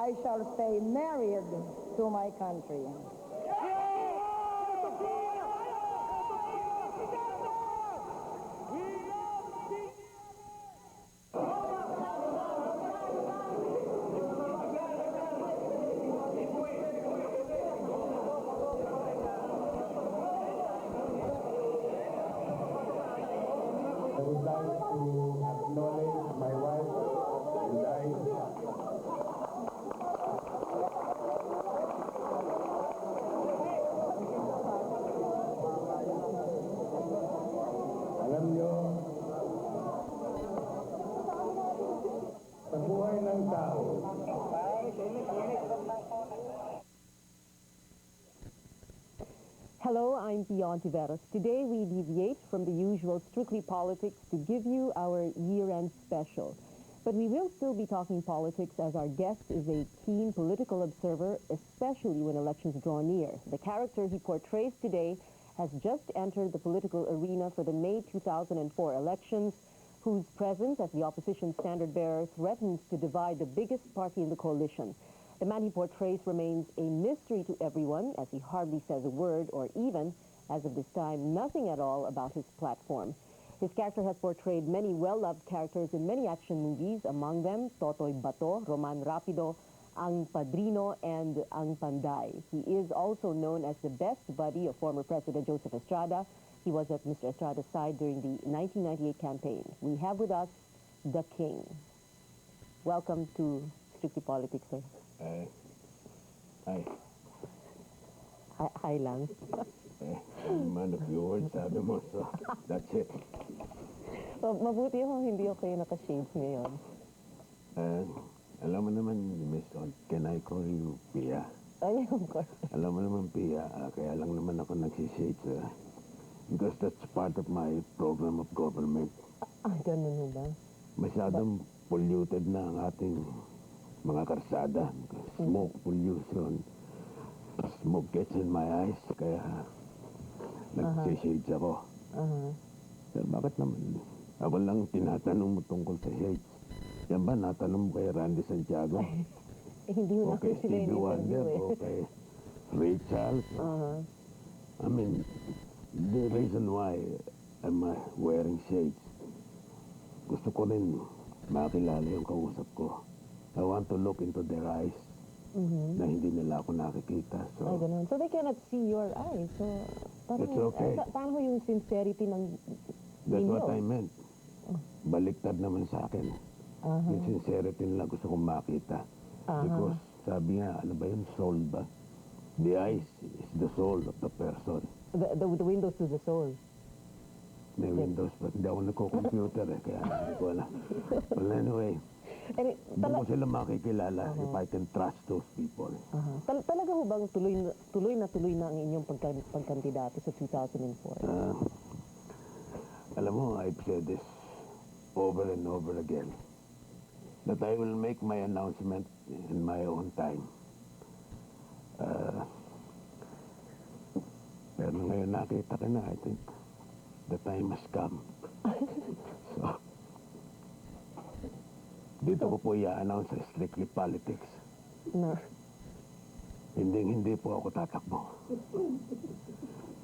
I shall stay married to my country. I would like to acknowledge my wife and I. Alam nyo, sa buhay ng tao, Hello, I'm Pion Tiveros. Today we deviate from the usual Strictly Politics to give you our year-end special. But we will still be talking politics as our guest is a keen political observer, especially when elections draw near. The character he portrays today has just entered the political arena for the May 2004 elections, whose presence as the opposition standard-bearer threatens to divide the biggest party in the coalition. The man he portrays remains a mystery to everyone, as he hardly says a word or even, as of this time, nothing at all about his platform. His character has portrayed many well-loved characters in many action movies, among them Totoy Bato, Roman Rapido, Ang Padrino, and Ang Panday. He is also known as the best buddy of former President Joseph Estrada. He was at Mr. Estrada's side during the 1998 campaign. We have with us the King. Welcome to Strictly Politics, sir. Hi. Hi lang. Man of your words, sabi mo, so that's it. Mabuti kung hindi ako kayo naka-shades ngayon. Alam mo naman, Miss On, can I call you Pia? Ay, of course. Alam mo naman, Pia, kaya lang naman ako nagsishades, because that's part of my program of government. Ganun ho ba? Masyadong polluted na ang ating mga karsada. Smoke pollution. Smoke gets in my eyes, kaya nagsishades ako. Pero bakit naman? Ako lang tinatanong mo tungkol sa shades. Yan ba natanong mo kay Randy Santiago? Hindi ho Okay, namin sila Stevie Wonder, in-interview okay. Ray Charles. I mean, the reason why I'm wearing shades, gusto ko rin makilala yung kausap ko. I want to look into their eyes na hindi nila ako nakikita. Ay, So, ganun. So they cannot see your eyes. So, parang, It's okay. Paano ho yung sincerity ng that's ninyo? what I meant. Baliktad naman sa akin. Yung sincerity nila gusto kong makita. Because sabi nga, ano ba yun, soul ba? The eyes is the soul of the person. The windows to the soul. May windows, but hindi ako nagko-computer kaya hindi ko alam. Well, anyway, And doon ko sila makikilala if I can trust those people. talaga ho bang tuloy na ang inyong pagkandidato sa 2004? Alam mo, I've said this over and over again, that I will make my announcement in my own time. Pero ngayon nakita ka na, I think the time has come. So, dito ko po i-announce sa Strictly Politics. Na, Hindi po ako tatakbo.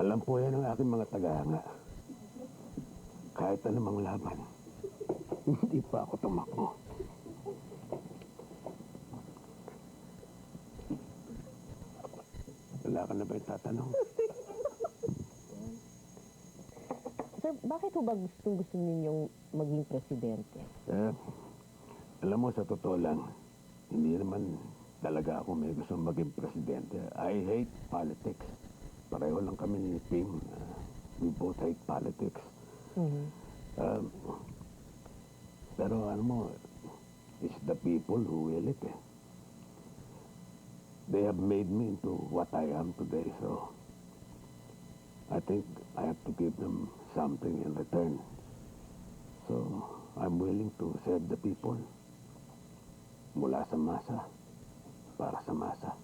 Alam po yan ng aking mga tagahanga. Kahit anumang laban, hindi pa ako tumakbo. Wala ka na ba yung tatanong? sir, bakit ho ba gusto ninyong maging presidente? Alam mo, sa totoo lang, hindi naman talaga ako may gusto maging presidente. I hate politics. Pareho lang kami ni Ping. We both hate politics. Pero ano mo, it's the people who will it. They have made me into what I am today, so I think I have to give them something in return. So I'm willing to serve the people. Mula sa masa, para sa masa.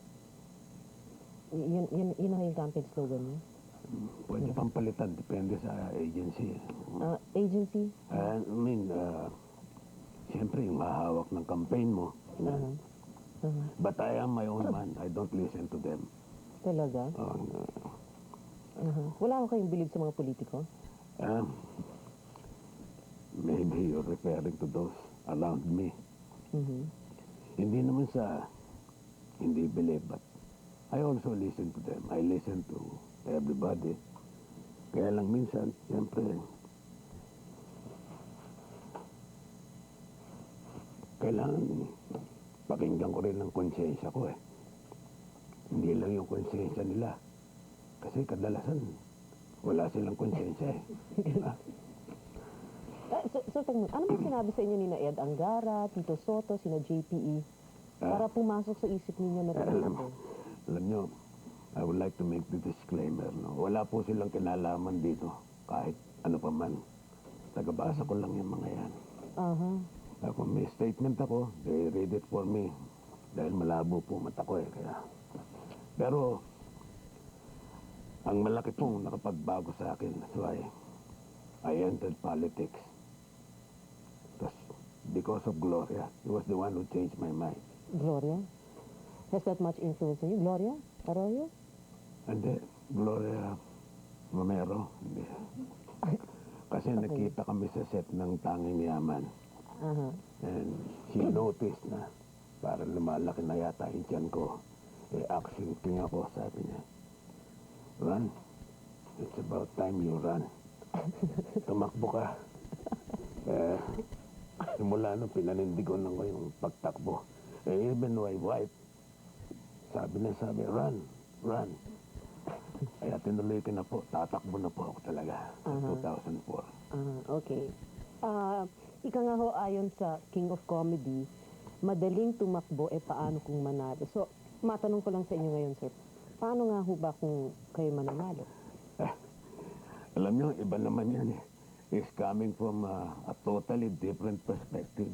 Yun ang yung campaign slogan niyo? Pwede pang palitan, depende sa agency. Agency? I mean, siyempre yung hahawak ng campaign mo. But I am my own man. I don't listen to them. Talaga? Wala ko kayong bilib sa mga politiko? Um, Maybe you're referring to those around me. Hindi naman sa hindi believe, but I also listen to them. I listen to everybody. Kaya lang minsan, siyempre, kailangan pakinggan ko rin ang konsensya ko eh. Hindi lang yung konsensya nila. Kasi kadalasan, wala silang konsensya eh. Ah, Ano ba sinabi sa inyo ni na Ed Angara, Tito Soto, sina JPE? Para pumasok sa isip ninyo na tumakbo. Alam nyo, I would like to make the disclaimer. No? Wala po silang kinalaman dito. Kahit ano pa man. Tagabasa ko lang yung mga yan. Kung may statement ako, they read it for me. Dahil malabo po mata ko eh. Kaya. Pero, ang malaki pong nakapagbago sa akin. That's why I entered politics. That's because of Gloria. He was the one who changed my mind. Gloria? Has that much influence on you? Gloria Arroyo? Hindi, Gloria Romero. Hindi. Kasi nakita kami sa set ng Tanging Yaman. And she noticed na parang lumalaki na yata yung tiyan ko. Eh, action king ako, sabi niya. Run. It's about time you run. Tumakbo ka. Eh, simula nung pinanindigon ko yung pagtakbo. Eh, even my wife, sabi, run, run. Kaya tinuloy ko na po, tatakbo na po ako talaga sa 2004. Okay. Ika nga ho, ayon sa King of Comedy, madaling tumakbo, paano kung manalo? So, matanong ko lang sa inyo ngayon, sir. Paano nga ho ba kung kayo mananalo? Alam nyo, iba naman yan eh. It's coming from a totally different perspective.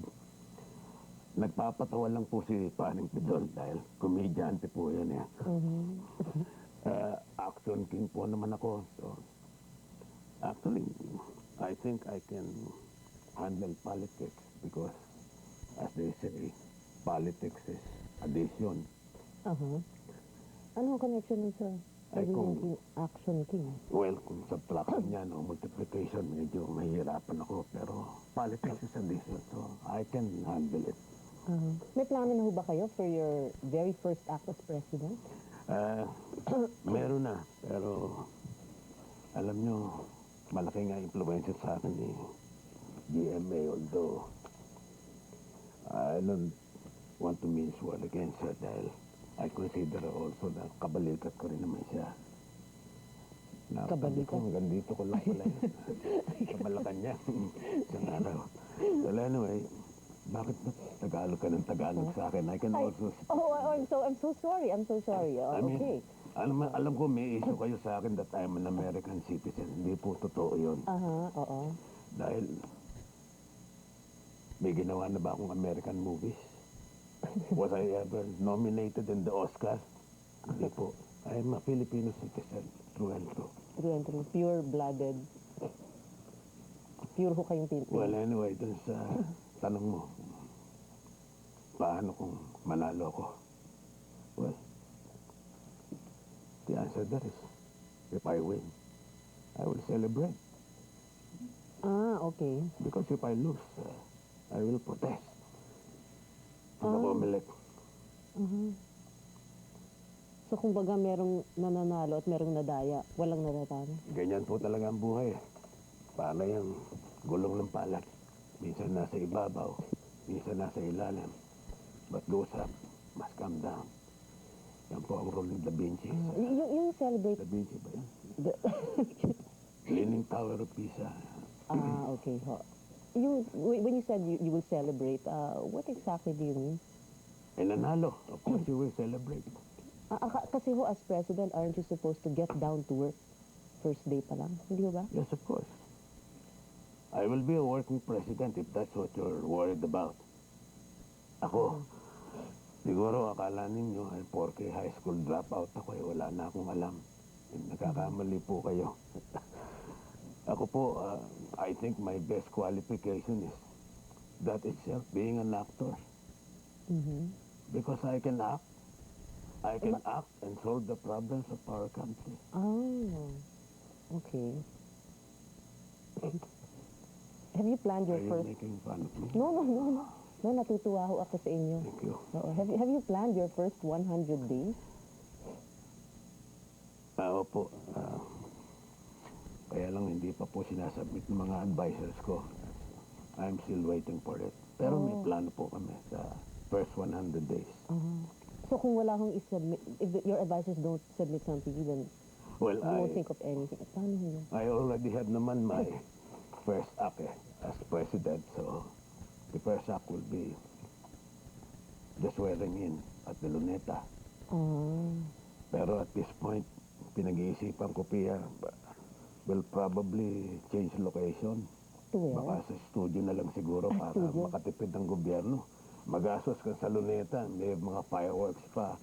Nagpapatawa lang po si Paring Pidol dahil komedyante po yan eh. Action king po naman ako. So, actually, I think I can handle politics because, as they say, politics is addition. Ano ang connection nun sa Ay, kung- action king? Well, kung subtraction yan o multiplication, medyo mahihirapan ako. Pero politics is addition, so I can handle it. May plano na ho ba kayo for your very first act as president? Meron na, pero alam nyo, malaki nga influensya sa akin ni GMA, although I don't want to mince word against her dahil I consider also na kabalikat ko rin naman siya. Kabalikat? Hanggang dito ko lang pala yun. Sa Malacanang, isang araw. Well, anyway, bakit ba Tagalog ka ng Tagalog sa akin? I can also... I'm so sorry. I'm so sorry. I mean, Okay. alam ko may issue kayo sa akin that I'm an American citizen. Hindi po totoo yun. Oo. Dahil may ginawa na ba akong American movies? Was I ever nominated in the Oscars? Hindi po. I'm a Filipino citizen, through and through. True and true. Pure-blooded. Pure ho kayong Pilipino. Well, anyway, dun sa tanong mo, paano kung manalo ako? Well, the answer there is, if I win, I will celebrate. Okay. Because if I lose, I will protest. Ano ko, Melek? So, kumbaga, merong nananalo at merong nadaya. Walang natatalo. Ganyan po talaga ang buhay. Paano yung gulong ng palad? Minsan nasa ibabaw, minsan nasa ilalim. But goes up, must come down. Yan po ang role ng Da Vinci. Yung celebrate... Da Vinci ba yan? Leaning Tower of Pisa. Okay. When you said you will celebrate, what exactly do you mean? Eh, nanalo. Of course you will celebrate. Kasi ho, as president, aren't you supposed to get down to work first day pa lang? Hindi ho ba? Yes, of course. I will be a working president if that's what you're worried about. Ako, siguro akala ninyo ay porke high school dropout ako eh, wala na akong alam. Nagkakamali po kayo. Ako po, I think my best qualification is that itself, being an actor. Because I can act. I can act and solve the problems of our country. Oh, okay. Have you planned Are your you first... making fun of me? No. No, natutuwa ho ako sa inyo. Thank you. Oo. Have you planned your first 100 days? Opo. Kaya lang hindi pa po sinasubmit ng mga advisors ko. I'm still waiting for it. Pero may plano po kami sa first 100 days. So kung wala hong isubmit, if your advisors don't submit something, then Well, you won't think of anything. Paano ho yun? I already have naman my first act as president. So the first act will be the swearing in at the Luneta. Ah, Pero at this point, pinag-iisipan ko Pia, will probably change location. to where? Baka sa studio na lang siguro para studio? makatipid ng gobyerno. Magastos ka sa Luneta, may mga fireworks pa.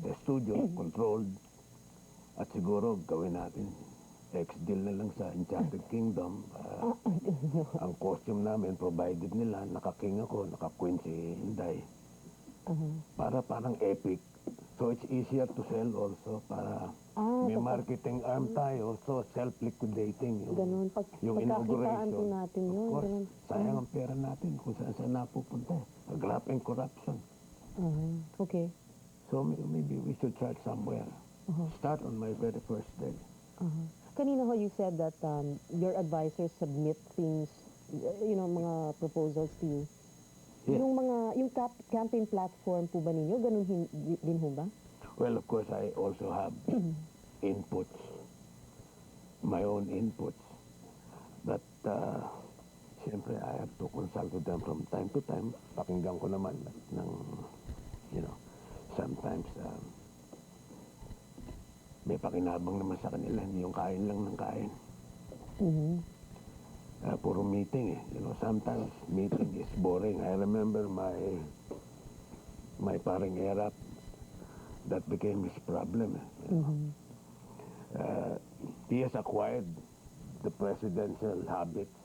Sa studio, controlled. At siguro gawin natin ex-deal na lang sa Enchanted Kingdom. Ang costume namin, provided nila, naka-king ako, naka-queen si Hinday. Para parang epic. So it's easier to sell also para may marketing arm tayo, so self-liquidating Ganun. yung Pagkakitaan inauguration. po natin Of yun. course, Ganun. sayang ang pera natin kung saan napupunta. Grabe corruption. Okay. So maybe we should start somewhere. Start on my very first day. Kanina ho, you said that your advisors submit things, mga proposals to you. Yeah. Yung campaign platform po ba ninyo, ganun din ho ba? Well, of course, I also have inputs, my own inputs. But, siyempre, I have to consult with them from time to time. Pakinggan ko naman ng, sometimes, may pakinabang naman sa kanila, hindi yung kain lang ng kain. Puro meeting eh. Sometimes meeting is boring. I remember my paring Erap, that became his problem. He has acquired the presidential habits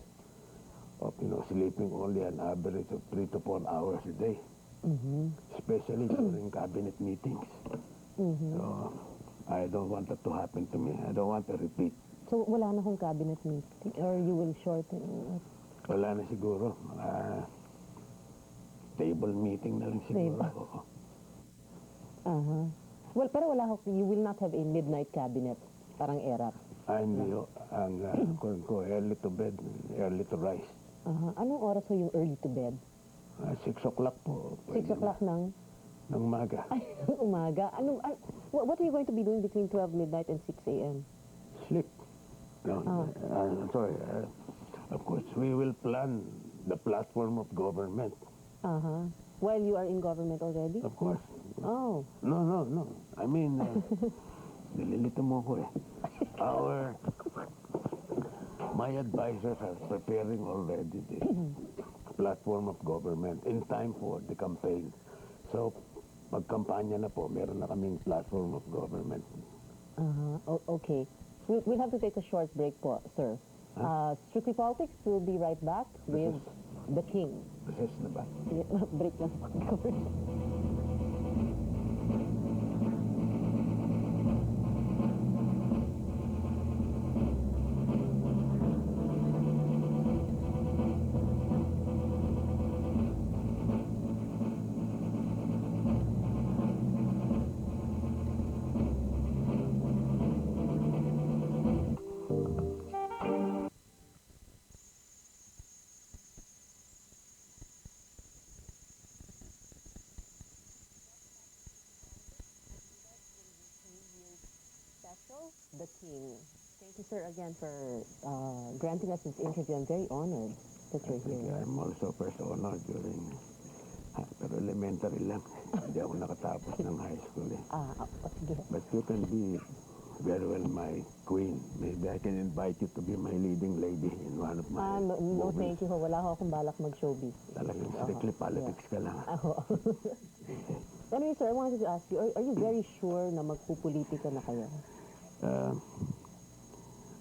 of, sleeping only an average of 3 to 4 hours a day. Especially during cabinet meetings. So, I don't want that to happen to me. I don't want a repeat. So wala na hong cabinet meeting or you will shorten it? Wala na siguro. Table meeting na lang siguro. Oo. Well, pero you will not have a midnight cabinet, parang ERAP. Hindi ho. Ang ko, early to bed, early to rise. Anong oras ho yung early to bed? 6 o'clock po. 6 o'clock ng Ng umaga. umaga. What are you going to be doing between 12 midnight and 6 a.m.? Sleep. No, sorry. Of course, we will plan the platform of government. While you are in government already? Of course. Oh. No. I mean, nililito mo ko eh. My advisors are preparing already the platform of government in time for the campaign. So, pagkampanya na po, meron na kaming platform of government. Okay. We'll have to take a short break po, sir. Strictly Politics will be right back with the King. Process na ba? Break lang po. The King. Thank you, sir, again for granting us this interview. I'm very honored that you're here. I'm also first honored during, pero elementary lang. Hindi ako nakatapos ng high school eh. Sige. But you can be very well my queen. Maybe I can invite you to be my leading lady in one of my No, movies. thank you ho. Wala ho akong balak mag-showbiz. Talagang strictly politics ka lang. Anyway, sir, I wanted to ask you, are you very sure na magpupolitika na kayo?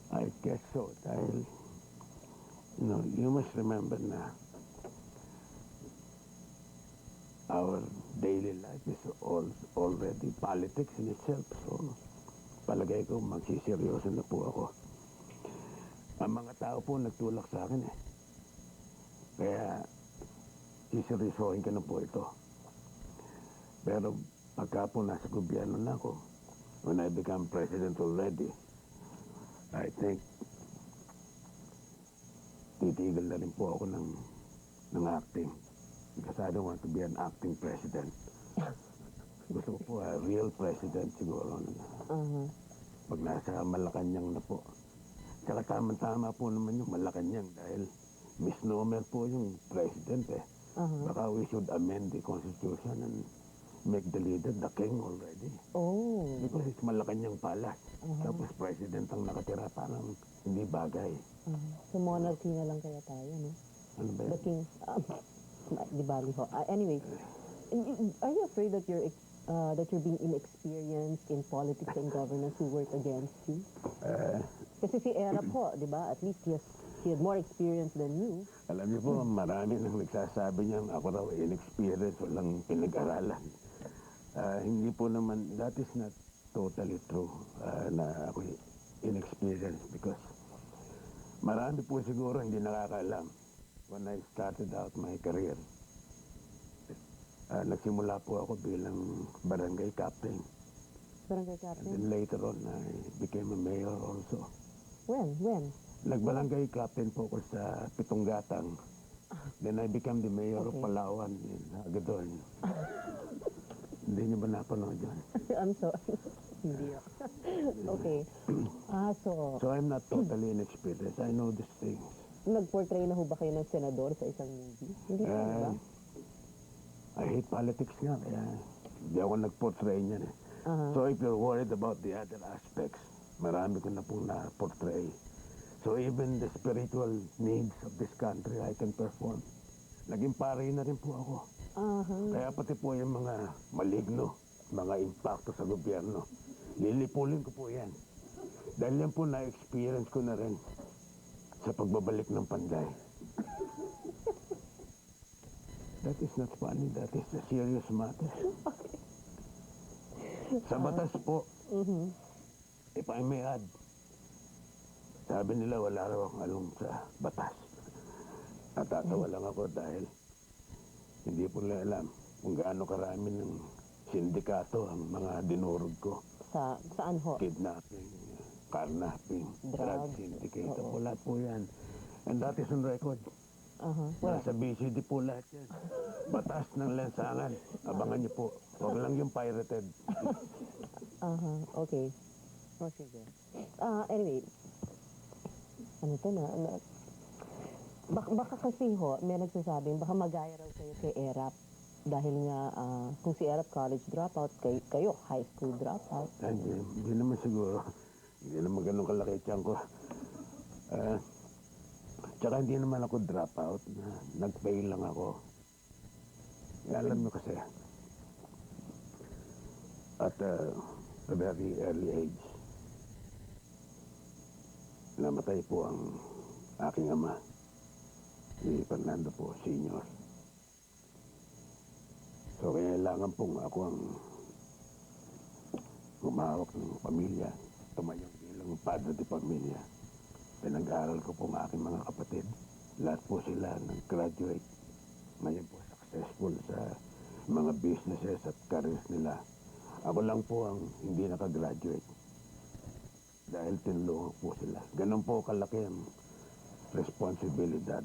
I guess so. Dahil, you must remember na our daily life is already politics in itself. So, palagay ko, magsiseryoso na po ako. Ang mga tao po nagtulak sa akin eh. Kaya, siseryosohin ko na po ito. Pero, pagka po nasa gobyerno na ako, when I become president already, I think, titigil na rin po ako ng acting. Because I don't want to be an acting president. Gusto ko po real president siguro. Pag nasa Malacanang na po. Tsaka tama-tama po naman yung Malacanang dahil misnomer po yung president eh. Baka we should amend the constitution and make the leader the king already. Oh. Because it's Malacanang Palace. Tapos president ang nakatira, parang hindi bagay. So monarchy na lang kaya tayo, no? Ano ba The yun? king, di bali ho. Anyway, are you afraid that you're being inexperienced in politics and governance who work against you? Kasi si Era po, di ba? At least he had more experience than you. Alam niyo po, marami nang nagsasabi niyan, ako raw inexperienced, walang pinag-aralan. Hindi po naman, that is not totally true na ako inexperienced because marami po siguro hindi nakakaalam. When I started out my career, nagsimula po ako bilang barangay captain. Barangay And captain? then later on, I became a mayor also. When? Nagbarangay captain po ako sa Pitonggatang. Then I became the mayor of Palawan in Agadon. Hindi niyo ba napanood yun? I'm sorry. Hindi ako. Okay. So, I'm not totally inexperienced. I know these things. nag-portray na ho ba kayo ng senador sa isang movie? Hindi pa, di ba? I hate politics nga, kaya hindi ako nag-portray niyan eh. So if you're worried about the other aspects, marami ko na pong na-portray. So even the spiritual needs of this country, I can perform. Naging pare na rin po ako. Kaya pati po yung mga maligno, mga impacto sa gobyerno, lilipulin ko po yan. Dahil yan po na-experience ko na rin sa pagbabalik ng Panday. That is not funny, that is a serious matter. Sa batas po, if I may add, sabi nila wala raw akong alam sa batas. Natatawa lang ako dahil hindi po nila alam kung gaano karami ng sindikato ang mga dinurog ko. Saan ho? Kidnapping, carnapping, drug syndicate, Oo. po lahat po yan. And that is on record. Nasa BCD po lahat yan. Batas ng lansangan. Abangan niyo po. Huwag lang yung pirated. Okay. O, sige. Anyway, ano to na? Baka kasi ho, may nagsasabing, baka magaya raw kayo kay Erap. Dahil nga, kung si Erap college dropout, kayo high school dropout. Hindi naman siguro. Hindi naman ganun kalaki tiyan ko. Tsaka hindi naman ako dropout. Nag-fail lang ako. Alam mo kasi, at a very early age, namatay po ang aking ama, si Fernando po, senior. So kailangan pong ako ang humawak ng pamilya, tumayong bilang padre de pamilya. Pinag-aaral ko po ang aking mga kapatid. Lahat po sila nag-graduate. Ngayon po successful sa mga businesses at careers nila. Ako lang po ang hindi nakagraduate. Dahil tinulungan po sila. Ganun po kalaki ang responsibilidad.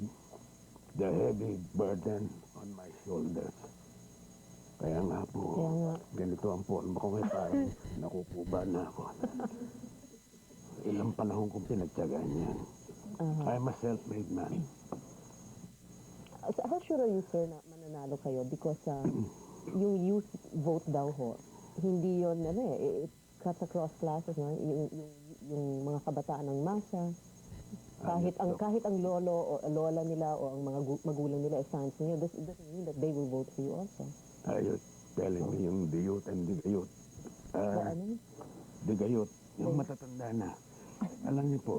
The heavy burden on my shoulders. Kaya nga po, ganito ang forma ko ngayon. Nakukuba na ako. Ilang panahon kong pinagtyagaan yan. I'm a self-made man. How sure are you, sir, na mananalo kayo? Because yung youth vote daw ho, hindi yun, it cuts across classes, no? Yung mga kabataan ng masa, kahit ang lolo o lola nila o ang mga magulang nila ay fans niyo, it doesn't mean that they will vote for you also. Ayot, telling me yung diyot and digayot. Ano? Digayot, yung matatanda na. Alam niyo po,